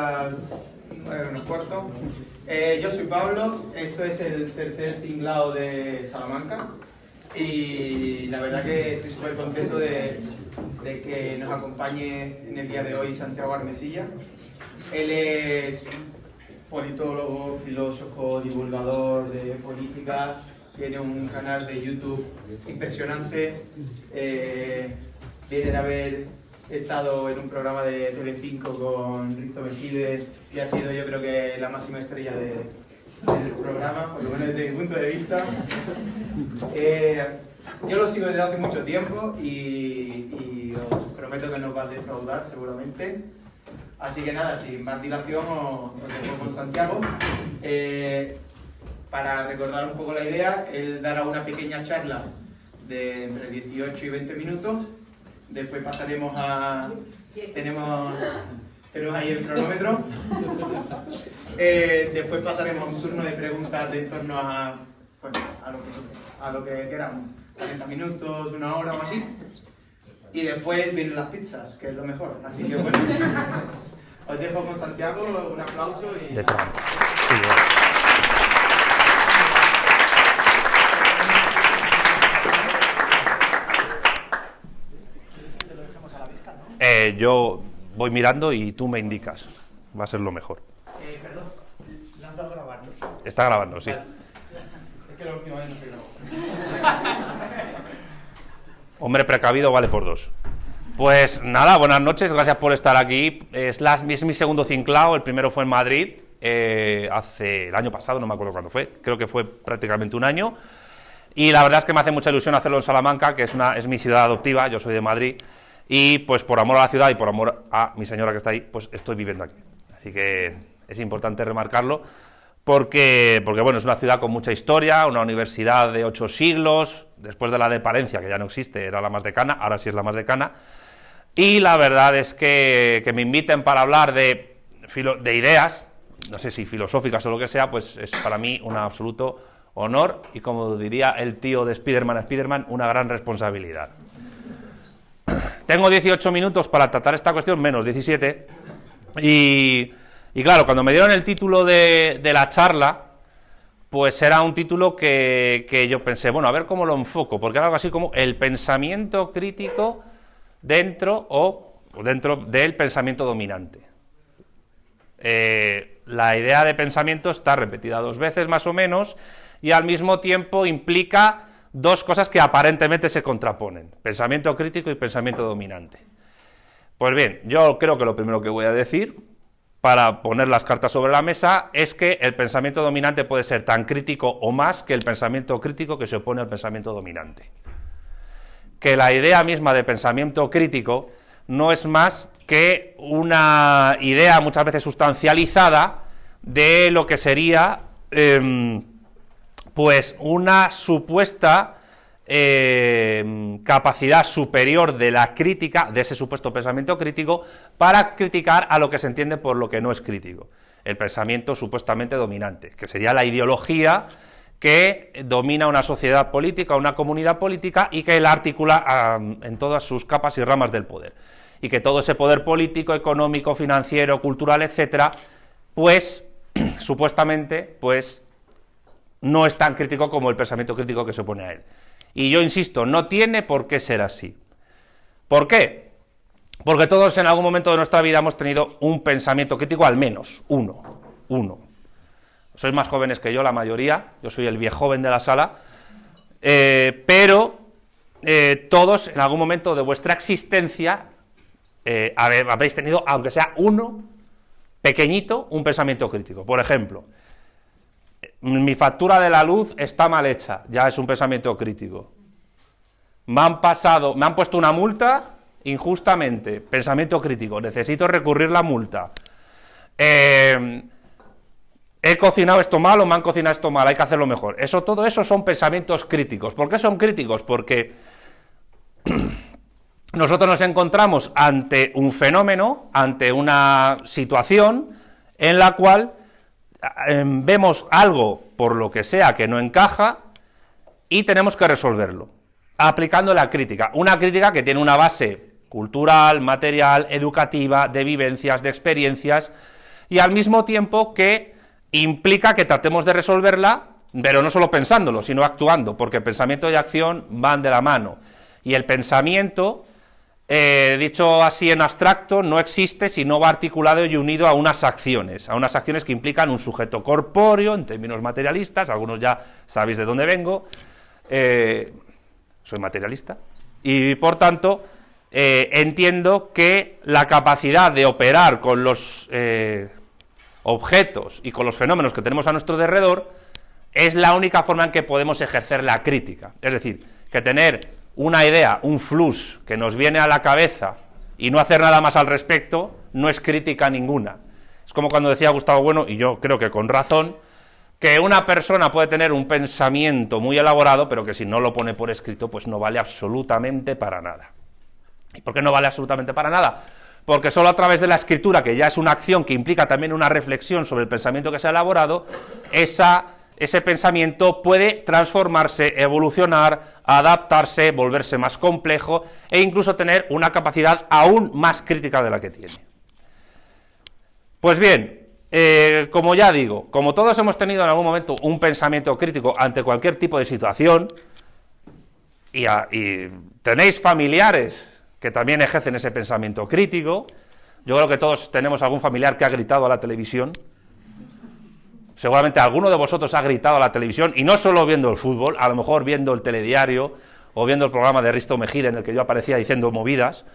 Las 9 menos cuarto. Yo soy Pablo, esto es el tercer tinglao de Salamanca y la verdad que estoy súper contento de que nos acompañe en el día de hoy Santiago Armesilla. Él es politólogo, filósofo, divulgador de política, tiene un canal de YouTube impresionante, viene de haber estado en un programa de Telecinco con Risto Mejide y ha sido, yo creo que, la máxima estrella del programa, por lo menos desde mi punto de vista. Yo lo sigo desde hace mucho tiempo y os prometo que no os va a defraudar seguramente. Así que nada, sin más dilación os dejo con Santiago. Para recordar un poco la idea, él dará una pequeña charla de entre 18 y 20 minutos. Después pasaremos a... Tenemos ahí el cronómetro. Después pasaremos a un turno de preguntas de en torno a, bueno, a lo que queramos. 40 minutos, una hora o así. Y después vienen las pizzas, que es lo mejor. Así que bueno, os dejo con Santiago, un aplauso y... De Trump. Sí, bueno. Yo voy mirando y tú me indicas. Va a ser lo mejor. Perdón, ¿la has dado a grabar, no? Está grabando, sí. Vale. Es que la última vez no se grabó. Hombre precavido vale por dos. Pues nada, buenas noches, gracias por estar aquí. Es mi segundo cinclao, el primero fue en Madrid, hace el año pasado, no me acuerdo cuándo fue, creo que fue prácticamente un año. Y la verdad es que me hace mucha ilusión hacerlo en Salamanca, que es mi ciudad adoptiva, yo soy de Madrid. Y pues por amor a la ciudad y por amor a mi señora que está ahí, pues estoy viviendo aquí. Así que es importante remarcarlo porque bueno, es una ciudad con mucha historia, una universidad de 8 siglos, después de la de Palencia, que ya no existe, era la más decana, ahora sí es la más decana. Y la verdad es que me inviten para hablar de ideas, no sé si filosóficas o lo que sea, pues es para mí un absoluto honor y, como diría el tío de Spiderman, una gran responsabilidad. Tengo 18 minutos para tratar esta cuestión, menos 17, y claro, cuando me dieron el título de la charla, pues era un título que yo pensé, bueno, a ver cómo lo enfoco, porque era algo así como el pensamiento crítico dentro del pensamiento dominante. La idea de pensamiento está repetida 2 veces más o menos, y al mismo tiempo implica 2 cosas que aparentemente se contraponen, pensamiento crítico y pensamiento dominante. Pues bien, yo creo que lo primero que voy a decir, para poner las cartas sobre la mesa, es que el pensamiento dominante puede ser tan crítico o más que el pensamiento crítico que se opone al pensamiento dominante. Que la idea misma de pensamiento crítico no es más que una idea muchas veces sustancializada de lo que sería... pues una supuesta capacidad superior de la crítica, de ese supuesto pensamiento crítico, para criticar a lo que se entiende por lo que no es crítico, el pensamiento supuestamente dominante, que sería la ideología que domina una sociedad política, una comunidad política, y que la articula en todas sus capas y ramas del poder, y que todo ese poder político, económico, financiero, cultural, etcétera, pues supuestamente, pues no es tan crítico como el pensamiento crítico que se opone a él. Y yo insisto, no tiene por qué ser así. ¿Por qué? Porque todos en algún momento de nuestra vida hemos tenido un pensamiento crítico, al menos uno. Sois más jóvenes que yo, la mayoría, yo soy el viejoven de la sala, pero todos en algún momento de vuestra existencia habréis tenido, aunque sea uno, pequeñito, un pensamiento crítico. Por ejemplo, mi factura de la luz está mal hecha, ya es un pensamiento crítico. Me han puesto una multa injustamente, pensamiento crítico, necesito recurrir la multa. He cocinado esto mal o me han cocinado esto mal, hay que hacerlo mejor. Todo eso son pensamientos críticos. ¿Por qué son críticos? Porque nosotros nos encontramos ante un fenómeno, ante una situación en la cual vemos algo, por lo que sea, que no encaja y tenemos que resolverlo, aplicando la crítica. Una crítica que tiene una base cultural, material, educativa, de vivencias, de experiencias, y al mismo tiempo que implica que tratemos de resolverla, pero no solo pensándolo, sino actuando, porque pensamiento y acción van de la mano. Y el pensamiento, dicho así en abstracto, no existe si no va articulado y unido a unas acciones que implican un sujeto corpóreo, en términos materialistas, algunos ya sabéis de dónde vengo, soy materialista, y por tanto entiendo que la capacidad de operar con los objetos y con los fenómenos que tenemos a nuestro alrededor es la única forma en que podemos ejercer la crítica. Es decir, que tener una idea, un flux que nos viene a la cabeza y no hacer nada más al respecto no es crítica ninguna. Es como cuando decía Gustavo Bueno, y yo creo que con razón, que una persona puede tener un pensamiento muy elaborado, pero que si no lo pone por escrito, pues no vale absolutamente para nada. ¿Y por qué no vale absolutamente para nada? Porque solo a través de la escritura, que ya es una acción que implica también una reflexión sobre el pensamiento que se ha elaborado, ese pensamiento puede transformarse, evolucionar, adaptarse, volverse más complejo e incluso tener una capacidad aún más crítica de la que tiene. Pues bien, como ya digo, como todos hemos tenido en algún momento un pensamiento crítico ante cualquier tipo de situación, y tenéis familiares que también ejercen ese pensamiento crítico, yo creo que todos tenemos algún familiar que ha gritado a la televisión. Seguramente alguno de vosotros ha gritado a la televisión, y no solo viendo el fútbol, a lo mejor viendo el telediario o viendo el programa de Risto Mejide en el que yo aparecía diciendo movidas,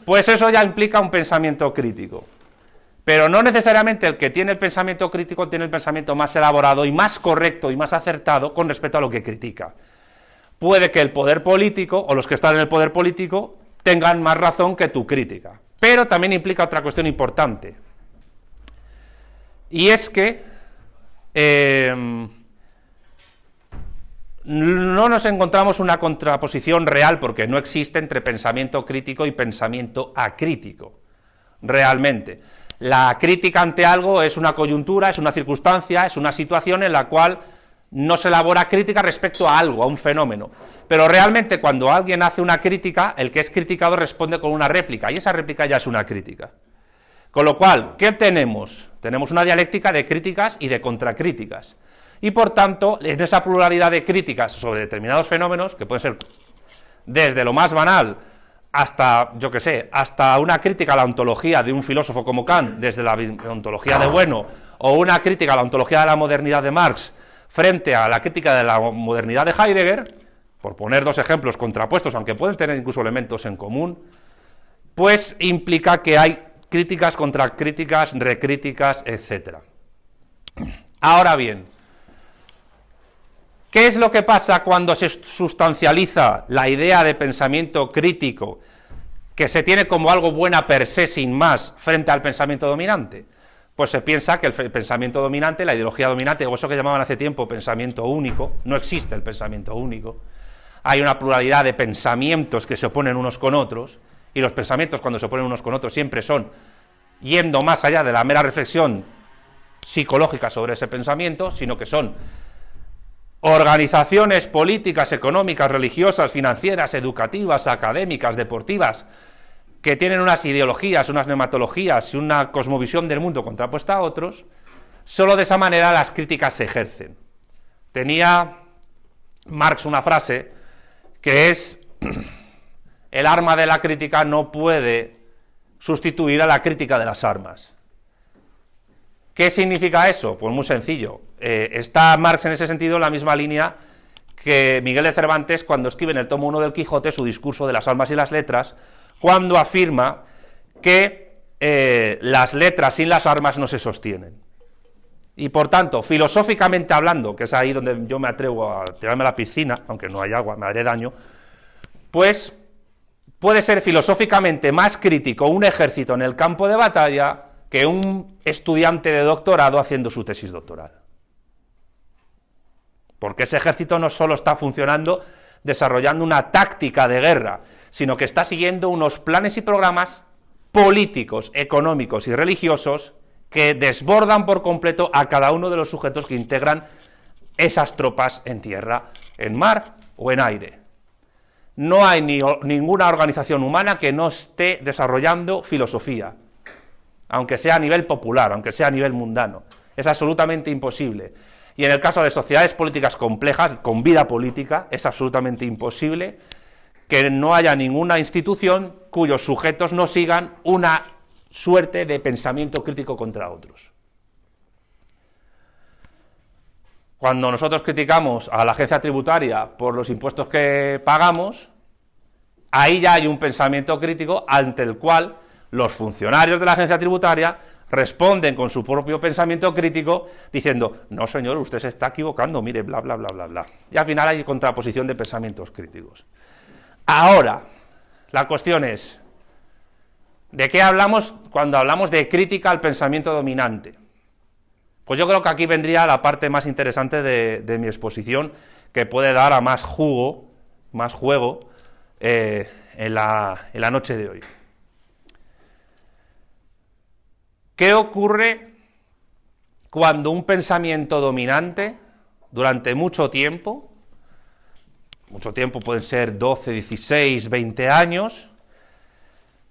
pues eso ya implica un pensamiento crítico. Pero no necesariamente el que tiene el pensamiento crítico tiene el pensamiento más elaborado y más correcto y más acertado con respecto a lo que critica. Puede que el poder político, o los que están en el poder político, tengan más razón que tu crítica. Pero también implica otra cuestión importante. Y es que no nos encontramos una contraposición real, porque no existe, entre pensamiento crítico y pensamiento acrítico, realmente. La crítica ante algo es una coyuntura, es una circunstancia, es una situación en la cual no se elabora crítica respecto a algo, a un fenómeno. Pero realmente cuando alguien hace una crítica, el que es criticado responde con una réplica, y esa réplica ya es una crítica. Con lo cual, ¿qué tenemos? Tenemos una dialéctica de críticas y de contracríticas. Y por tanto, en esa pluralidad de críticas sobre determinados fenómenos, que pueden ser desde lo más banal hasta, yo qué sé, hasta una crítica a la ontología de un filósofo como Kant, desde la ontología de Bueno, o una crítica a la ontología de la modernidad de Marx, frente a la crítica de la modernidad de Heidegger, por poner dos ejemplos contrapuestos, aunque pueden tener incluso elementos en común, pues implica que hay críticas, contracríticas, recríticas, etc. Ahora bien, ¿qué es lo que pasa cuando se sustancializa la idea de pensamiento crítico, que se tiene como algo buena per se sin más, frente al pensamiento dominante? Pues se piensa que el pensamiento dominante, la ideología dominante, o eso que llamaban hace tiempo pensamiento único, no existe el pensamiento único. Hay una pluralidad de pensamientos que se oponen unos con otros, y los pensamientos cuando se oponen unos con otros siempre son yendo más allá de la mera reflexión psicológica sobre ese pensamiento, sino que son organizaciones políticas, económicas, religiosas, financieras, educativas, académicas, deportivas, que tienen unas ideologías, unas nematologías y una cosmovisión del mundo contrapuesta a otros. Solo de esa manera las críticas se ejercen. Tenía Marx una frase que es: el arma de la crítica no puede sustituir a la crítica de las armas. ¿Qué significa eso? Pues muy sencillo. Está Marx en ese sentido en la misma línea que Miguel de Cervantes cuando escribe en el tomo 1 del Quijote su discurso de las almas y las letras, cuando afirma que las letras sin las armas no se sostienen. Y por tanto, filosóficamente hablando, que es ahí donde yo me atrevo a tirarme a la piscina, aunque no hay agua, me haré daño, pues puede ser filosóficamente más crítico un ejército en el campo de batalla que un estudiante de doctorado haciendo su tesis doctoral. Porque ese ejército no solo está funcionando desarrollando una táctica de guerra, sino que está siguiendo unos planes y programas políticos, económicos y religiosos que desbordan por completo a cada uno de los sujetos que integran esas tropas en tierra, en mar o en aire. No hay ninguna organización humana que no esté desarrollando filosofía. aunque sea a nivel popular, aunque sea a nivel mundano. Es absolutamente imposible. Y en el caso de sociedades políticas complejas, con vida política, es absolutamente imposible que no haya ninguna institución cuyos sujetos no sigan una suerte de pensamiento crítico contra otros. Cuando nosotros criticamos a la agencia tributaria por los impuestos que pagamos, ahí ya hay un pensamiento crítico ante el cual los funcionarios de la agencia tributaria responden con su propio pensamiento crítico diciendo, no señor, usted se está equivocando, mire, bla, bla, bla, bla, bla. Y al final hay contraposición de pensamientos críticos. Ahora, la cuestión es, ¿de qué hablamos cuando hablamos de crítica al pensamiento dominante? Pues yo creo que aquí vendría la parte más interesante de mi exposición, que puede dar a más jugo, más juego, en la noche de hoy. ¿Qué ocurre cuando un pensamiento dominante, durante mucho tiempo pueden ser 12, 16, 20 años,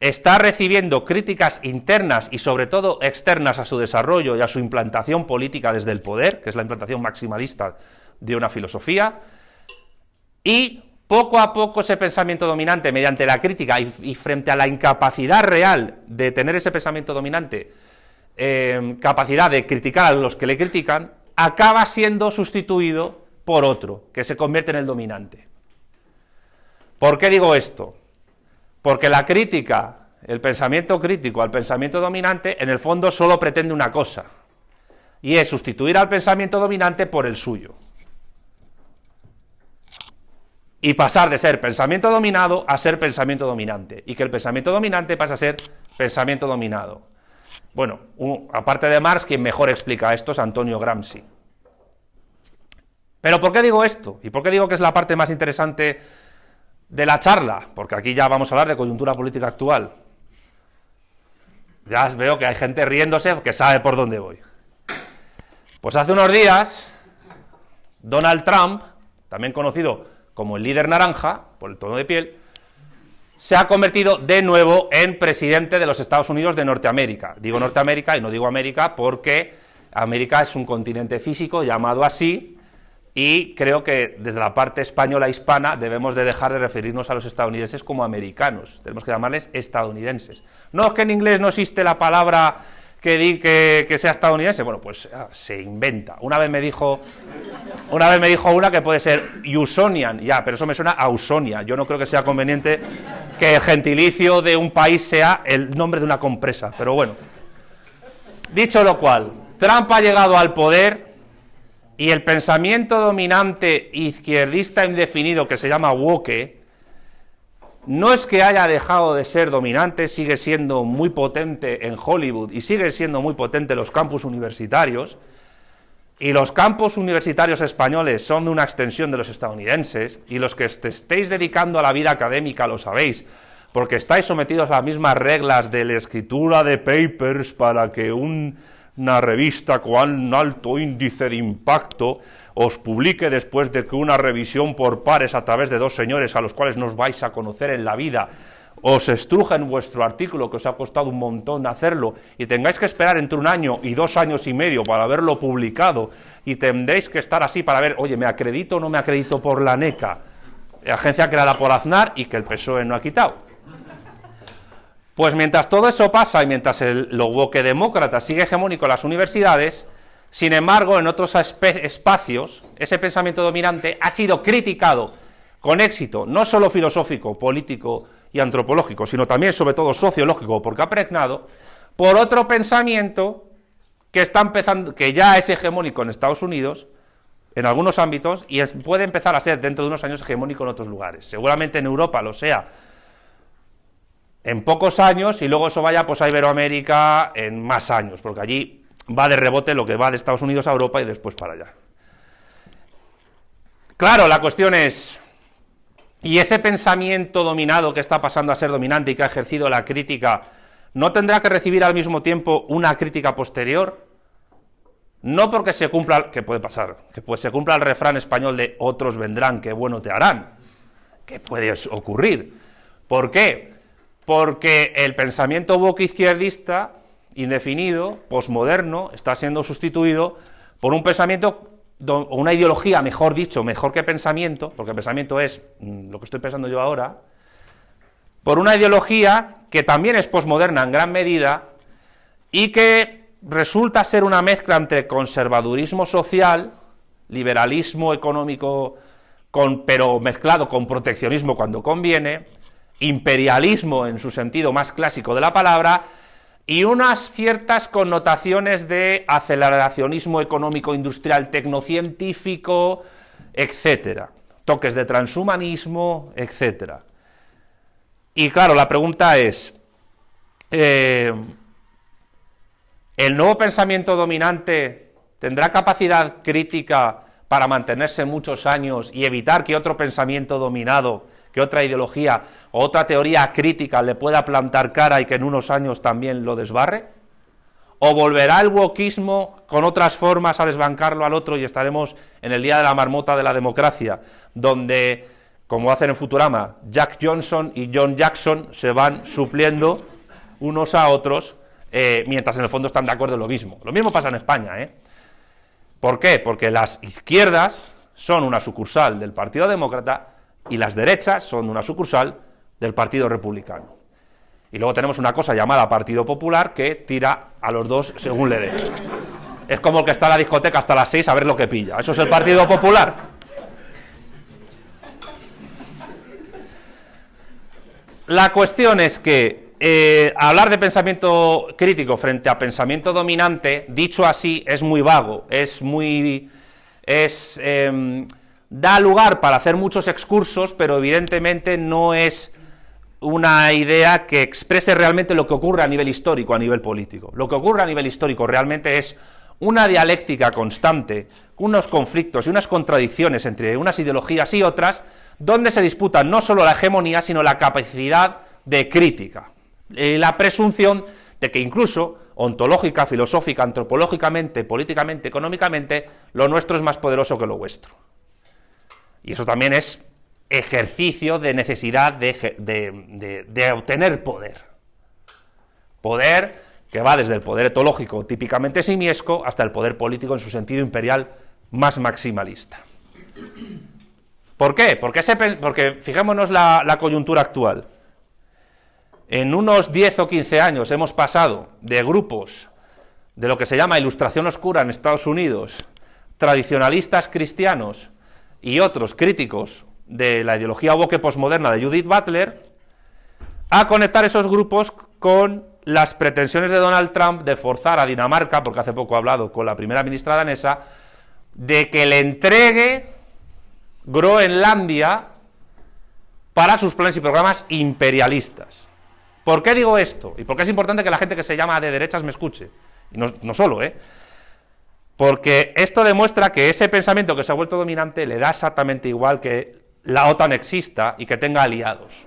está recibiendo críticas internas y sobre todo externas a su desarrollo y a su implantación política desde el poder, que es la implantación maximalista de una filosofía, y poco a poco ese pensamiento dominante, mediante la crítica y frente a la incapacidad real de tener ese pensamiento dominante, capacidad de criticar a los que le critican, acaba siendo sustituido por otro, que se convierte en el dominante. ¿Por qué digo esto? Porque la crítica, el pensamiento crítico al pensamiento dominante, en el fondo solo pretende una cosa, y es sustituir al pensamiento dominante por el suyo. Y pasar de ser pensamiento dominado a ser pensamiento dominante, y que el pensamiento dominante pase a ser pensamiento dominado. Bueno, aparte de Marx, quien mejor explica esto es Antonio Gramsci. Pero ¿por qué digo esto? ¿Y por qué digo que es la parte más interesante de la charla? Porque aquí ya vamos a hablar de coyuntura política actual. Ya veo que hay gente riéndose que sabe por dónde voy. Pues hace unos días, Donald Trump, también conocido como el líder naranja, por el tono de piel, se ha convertido de nuevo en presidente de los Estados Unidos de Norteamérica. Digo Norteamérica y no digo América porque América es un continente físico llamado así, y creo que desde la parte española hispana debemos de dejar de referirnos a los estadounidenses como americanos, tenemos que llamarles estadounidenses. No es que en inglés no existe la palabra que sea estadounidense, bueno, pues se inventa. Una vez me dijo una que puede ser Usonian, ya, pero eso me suena a Usonia. Yo no creo que sea conveniente que el gentilicio de un país sea el nombre de una compresa, pero bueno. Dicho lo cual, Trump ha llegado al poder y el pensamiento dominante izquierdista indefinido que se llama woke, no es que haya dejado de ser dominante, sigue siendo muy potente en Hollywood y sigue siendo muy potente en los campus universitarios, y los campus universitarios españoles son una extensión de los estadounidenses, y los que estéis dedicando a la vida académica lo sabéis, porque estáis sometidos a las mismas reglas de la escritura de papers para que una revista con alto índice de impacto os publique después de que una revisión por pares a través de dos señores a los cuales no os vais a conocer en la vida os estrujen vuestro artículo, que os ha costado un montón hacerlo, y tengáis que esperar entre 1 año y 2 años y medio para verlo publicado, y tendréis que estar así para ver, oye, ¿me acredito o no me acredito por la NECA? Agencia creada por Aznar y que el PSOE no ha quitado. Pues mientras todo eso pasa y mientras lo wokedemócrata sigue hegemónico en las universidades, sin embargo, en otros espacios, ese pensamiento dominante ha sido criticado con éxito, no solo filosófico, político y antropológico, sino también, sobre todo, sociológico, porque ha pregnado por otro pensamiento que está empezando, que ya es hegemónico en Estados Unidos, en algunos ámbitos, y puede empezar a ser dentro de unos años hegemónico en otros lugares. Seguramente en Europa lo sea en pocos años, y luego eso vaya pues a Iberoamérica en más años, porque allí va de rebote lo que va de Estados Unidos a Europa y después para allá. Claro, la cuestión es, ¿y ese pensamiento dominado que está pasando a ser dominante y que ha ejercido la crítica, no tendrá que recibir al mismo tiempo una crítica posterior? No porque se cumpla, que puede pasar, que pues se cumpla el refrán español de otros vendrán, que bueno te harán, que puede ocurrir. ¿Por qué? Porque el pensamiento woke izquierdista indefinido, posmoderno, está siendo sustituido por un pensamiento, o una ideología, mejor dicho, mejor que pensamiento, porque pensamiento es lo que estoy pensando yo ahora, por una ideología que también es posmoderna en gran medida y que resulta ser una mezcla entre conservadurismo social, liberalismo económico, pero mezclado con proteccionismo cuando conviene, imperialismo en su sentido más clásico de la palabra, y unas ciertas connotaciones de aceleracionismo económico, industrial, tecnocientífico, etcétera, toques de transhumanismo, etcétera. Y claro, la pregunta es, ¿el nuevo pensamiento dominante tendrá capacidad crítica para mantenerse muchos años y evitar que otro pensamiento dominado, que otra ideología o otra teoría crítica le pueda plantar cara y que en unos años también lo desbarre? ¿O volverá el wokismo con otras formas a desbancarlo al otro y estaremos en el día de la marmota de la democracia, donde, como hacen en Futurama, Jack Johnson y John Jackson se van supliendo unos a otros, mientras en el fondo están de acuerdo en lo mismo? Lo mismo pasa en España, ¿eh? ¿Por qué? Porque las izquierdas son una sucursal del Partido Demócrata y las derechas son una sucursal del Partido Republicano. Y luego tenemos una cosa llamada Partido Popular que tira a los dos según le dé. Es como el que está en la discoteca hasta las 6 a ver lo que pilla. Eso es el Partido Popular. La cuestión es que hablar de pensamiento crítico frente a pensamiento dominante, dicho así, es muy vago, da lugar para hacer muchos excursos, pero evidentemente no es una idea que exprese realmente lo que ocurre a nivel histórico, a nivel político. Lo que ocurre a nivel histórico realmente es una dialéctica constante, unos conflictos y unas contradicciones entre unas ideologías y otras, donde se disputan no solo la hegemonía, sino la capacidad de crítica. La presunción de que incluso ontológica, filosófica, antropológicamente, políticamente, económicamente, lo nuestro es más poderoso que lo vuestro. Y eso también es ejercicio de necesidad de obtener poder. Poder que va desde el poder etológico típicamente simiesco hasta el poder político en su sentido imperial más maximalista. ¿Por qué? Porque fijémonos la coyuntura actual. En unos 10 o 15 años hemos pasado de grupos de lo que se llama Ilustración Oscura en Estados Unidos, tradicionalistas cristianos y otros críticos de la ideología woke posmoderna de Judith Butler, a conectar esos grupos con las pretensiones de Donald Trump de forzar a Dinamarca, porque hace poco ha hablado con la primera ministra danesa, de que le entregue Groenlandia para sus planes y programas imperialistas. ¿Por qué digo esto? Y por qué es importante que la gente que se llama de derechas me escuche. Y no solo, porque esto demuestra que ese pensamiento que se ha vuelto dominante le da exactamente igual que la OTAN exista y que tenga aliados.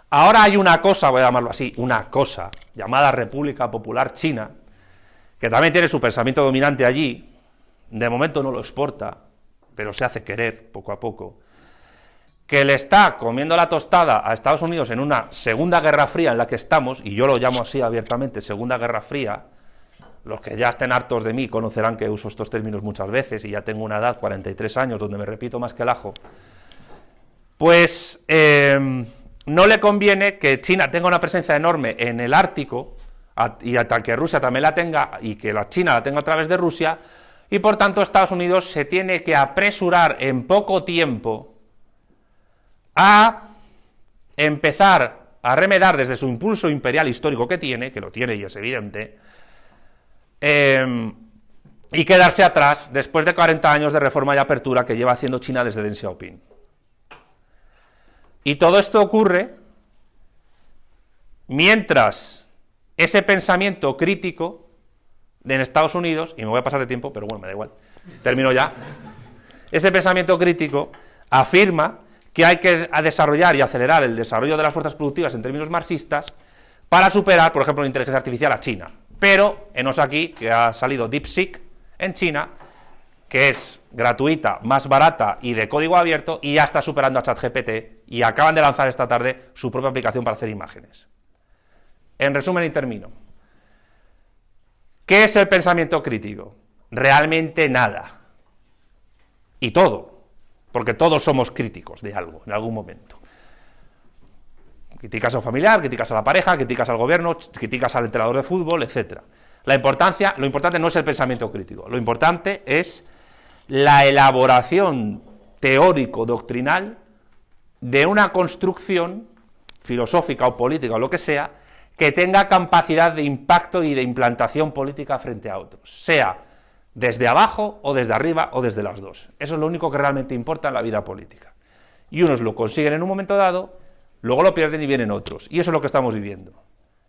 Ahora hay una cosa, voy a llamarlo así, una cosa llamada República Popular China, que también tiene su pensamiento dominante allí, de momento no lo exporta, pero se hace querer poco a poco, que le está comiendo la tostada a Estados Unidos en una segunda guerra fría en la que estamos, y yo lo llamo así abiertamente, segunda guerra fría. Los que ya estén hartos de mí conocerán que uso estos términos muchas veces, y ya tengo una edad, 43 años, donde me repito más que el ajo. Pues no le conviene que China tenga una presencia enorme en el Ártico, y hasta que Rusia también la tenga, y que la China la tenga a través de Rusia, y por tanto Estados Unidos se tiene que apresurar en poco tiempo a empezar a remedar desde su impulso imperial histórico que lo tiene y es evidente, y quedarse atrás después de 40 años de reforma y apertura que lleva haciendo China desde Deng Xiaoping. Y todo esto ocurre mientras ese pensamiento crítico en Estados Unidos, y me voy a pasar de tiempo, pero bueno, me da igual, termino ya, ese pensamiento crítico afirma que hay que desarrollar y acelerar el desarrollo de las fuerzas productivas en términos marxistas para superar, por ejemplo, la inteligencia artificial a China. Pero, enos aquí, que ha salido DeepSeek en China, que es gratuita, más barata y de código abierto, y ya está superando a ChatGPT, y acaban de lanzar esta tarde su propia aplicación para hacer imágenes. En resumen y termino, ¿Qué es el pensamiento crítico? Realmente nada. Y todo, porque todos somos críticos de algo, en algún momento. Criticas a un familiar, criticas a la pareja, criticas al gobierno, criticas al entrenador de fútbol, etc. Lo importante no es el pensamiento crítico, lo importante es la elaboración teórico-doctrinal de una construcción filosófica o política o lo que sea, que tenga capacidad de impacto y de implantación política frente a otros, sea desde abajo o desde arriba o desde las dos. Eso es lo único que realmente importa en la vida política. Y unos lo consiguen en un momento dado, luego lo pierden y vienen otros. Y eso es lo que estamos viviendo.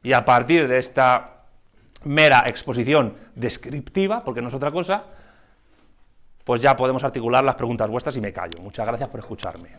Y a partir de esta mera exposición descriptiva, porque no es otra cosa, pues ya podemos articular las preguntas vuestras y me callo. Muchas gracias por escucharme.